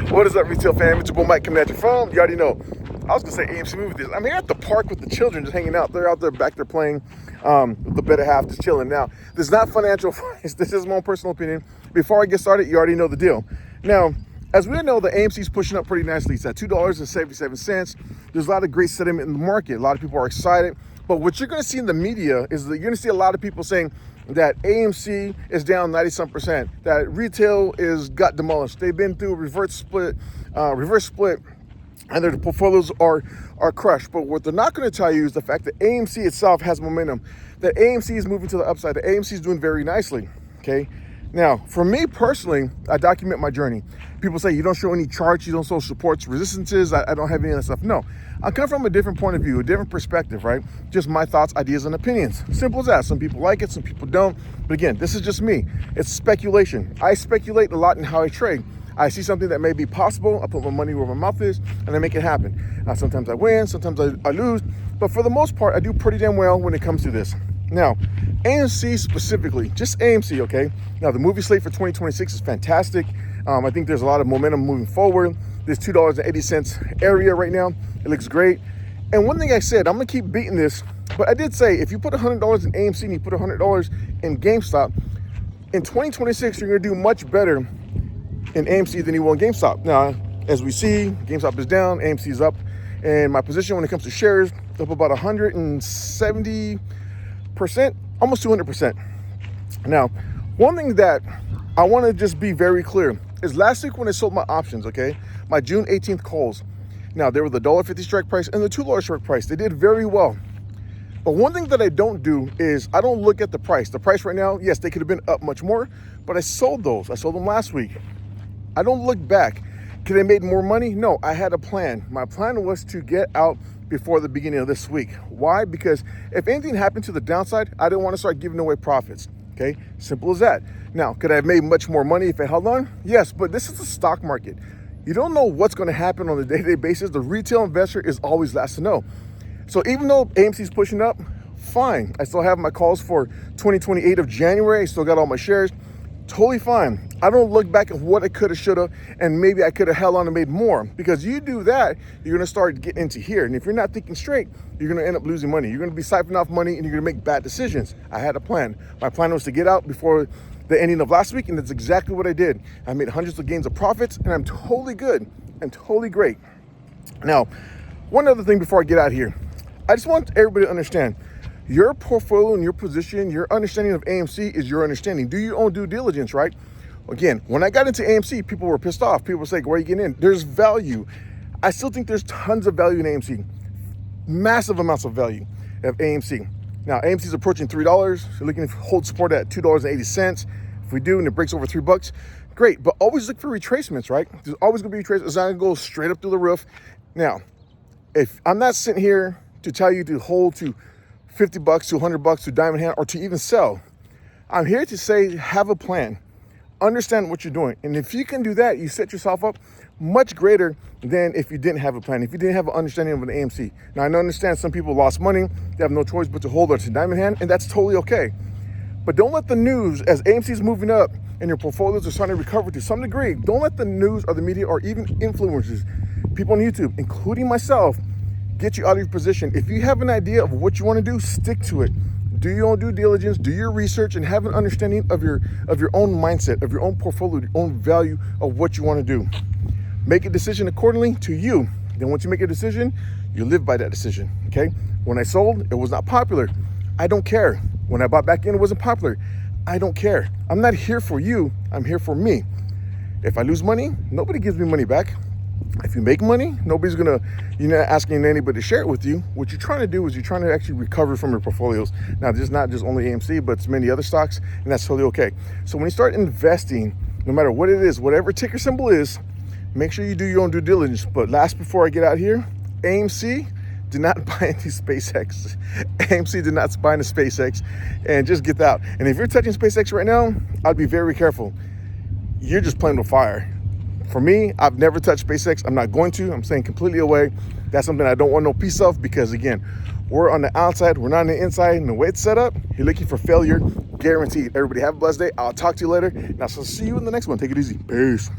What is up, retail fam? It's your boy Mike coming at you from, you already know. I was gonna say AMC movie theaters. I'm here at the park with the children just hanging out. They're out there back there playing with the better half, just chilling. Now, this is not financial advice. This is my own personal opinion. Before I get started, you already know the deal. Now, as we know, the AMC is pushing up pretty nicely. It's at $2.77. There's a lot of great sentiment in the market. A lot of people are excited. But what you're gonna see in the media is that you're gonna see a lot of people saying that AMC is down 90-some%, that retail is got demolished. They've been through a reverse split, and their portfolios are crushed. But what they're not going to tell you is the fact that AMC itself has momentum, that AMC is moving to the upside, that AMC is doing very nicely, okay? Now, for me personally, I document my journey. People say you don't show any charts, you don't show supports, resistances. I don't have any of that stuff. No, I come from a different point of view, a different perspective, right? Just my thoughts, ideas, and opinions. Simple as that. Some people like it, some people don't. But again, this is just me. It's speculation. I speculate a lot in how I trade. I see something that may be possible, I put my money where my mouth is, and I make it happen. Now, sometimes I win, sometimes I lose, but for the most part, I do pretty damn well when it comes to this. Now, AMC specifically, just AMC, okay? Now, the movie slate for 2026 is fantastic. I think there's a lot of momentum moving forward. This $2.80 area right now, it looks great. And one thing I said, I'm gonna keep beating this, but I did say, if you put $100 in AMC and you put $100 in GameStop, in 2026, you're gonna do much better in AMC than you will in GameStop. Now, as we see, GameStop is down, AMC is up, and my position when it comes to shares, up about 170%, almost 200%. Now, one thing that I wanna just be very clear is last week when I sold my options, okay, my June 18th calls, now they were the $1.50 strike price and the $2 strike price. They did very well. But one thing that I don't do is I don't look at the price. The price right now, yes, they could have been up much more, but I sold those. I sold them last week. I don't look back. Could I made more money? No, I had a plan. My plan was to get out before the beginning of this week. Why? Because if anything happened to the downside, I didn't want to start giving away profits. Okay, simple as that. Now, could I have made much more money if I held on? Yes, but this is the stock market. You don't know what's going to happen on a day-to-day basis. The retail investor is always last to know. So even though AMC is pushing up, fine. I still have my calls for 2028 of January. I still got all my shares. Totally fine. I don't look back at what I could have, should have, and maybe I could have held on and made more. Because you do that, you're going to start getting into here. And if you're not thinking straight, you're going to end up losing money. You're going to be siphoning off money and you're going to make bad decisions. I had a plan. My plan was to get out before the ending of last week, and that's exactly what I did. I made hundreds of gains of profits, and I'm totally good and totally great. Now, one other thing before I get out here. I just want everybody to understand your portfolio and your position, your understanding of AMC is your understanding. Do your own due diligence, right? Again, when I got into AMC, people were pissed off. People were saying, where are you getting in? There's value. I still think there's tons of value in AMC. Massive amounts of value of AMC. Now, AMC is approaching $3. You're looking to hold support at $2.80. If we do and it breaks over $3, great. But always look for retracements, right? There's always gonna be retracements. It's not gonna go straight up through the roof. Now, if I'm not sitting here to tell you to hold to $50 to $100 to diamond hand or to even sell, I'm here to say have a plan, understand what you're doing, and if you can do that, you set yourself up much greater than if you didn't have a plan, if you didn't have an understanding of an AMC. Now, I understand some people lost money, they have no choice but to hold or to diamond hand, and that's totally okay. But don't let the news, as AMC is moving up and your portfolios are starting to recover to some degree, don't let the news or the media or even influencers, people on YouTube, including myself, get you out of your position. If you have an idea of what you want to do, stick to it. Do your own due diligence, do your research, and have an understanding of your own mindset, of your own portfolio, your own value of what you want to do. Make a decision accordingly to you. Then once you make a decision, you live by that decision, okay? When I sold, it was not popular. I don't care. When I bought back in, it wasn't popular. I don't care. I'm not here for you. I'm here for me. If I lose money, nobody gives me money back. If you make money, nobody's gonna, you're not asking anybody to share it with you. What you're trying to do is you're trying to actually recover from your portfolios. Now, this is not just only AMC, but it's many other stocks, and that's totally okay. So when you start investing, no matter what it is, whatever ticker symbol is, make sure you do your own due diligence. But last, before I get out here, AMC did not buy into SpaceX. AMC did not buy into SpaceX, and just get out. And if you're touching SpaceX right now, I'd be very careful. You're just playing with fire. For me, I've never touched SpaceX. I'm not going to. I'm staying completely away. That's something I don't want no piece of, because again, we're on the outside, we're not on the inside, and the way it's set up, you're looking for failure, guaranteed. Everybody have a blessed day. I'll talk to you later, and I'll see you in the next one. Take it easy. Peace.